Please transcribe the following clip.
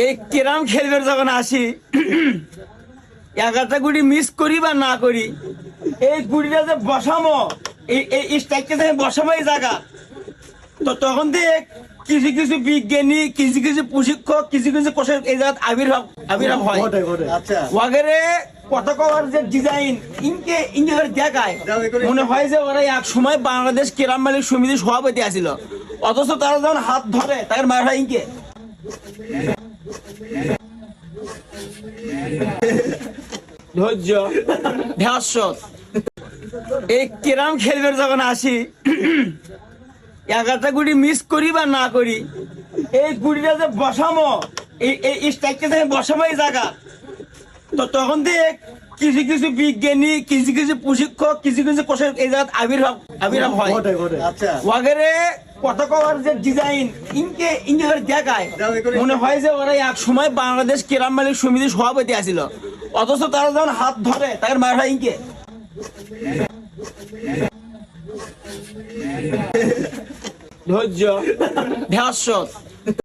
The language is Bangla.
এই কেরাম খেলবে যখন আসি 11টা গুড়ি মিস করি বা না করি, এই গুড়িটা যে বসামো, এই স্ট্রাইকটা যে বসামো এই জায়গা, তো তখন দিয়ে কিছু কিছু বিজ্ঞানী, কিছু কিছু প্রশিক্ষক, কিছু কিছু কোষের এই জায়গায় আবির্ভাব হয়। আচ্ছা ওয়াগেরে কথা কওয়ার যে ডিজাইন ইনকে দেখায়, মনে হয় যে ওরা এক সময় বাংলাদেশ কেরাম মালিক সমিতির সভাপতি আছিল, অথচ তারা যখন হাত ধরে তাদের মার হয় ইনকে। ধৈর্য, ধ্যাসত। এই কেরাম খেলবে যখন আসি 11টা গুড়ি মিস করি বা না করি, এই গুড়িটা যে বসামো, এই স্ট্রাইকটা যে বসামো এই জায়গা, তো তখন দিয়ে কিছু কিছু বিজ্ঞানী, কিছু কিছু প্রশিক্ষক, কিছু কিছু কোষের এই জায়গায় আবির্ভাব হয়। আচ্ছা ওয়াগেরে কথা কওয়ার যে ডিজাইন ইনকে দেখায়, মনে হয় যে ওরা এক সময় বাংলাদেশ কেরাম মালিক সমিতির সভাপতি আছিল, অথচ তারা যখন হাত ধরে তাদের মার হয় ইনকে। ধৈর্য, ধ্যাসত।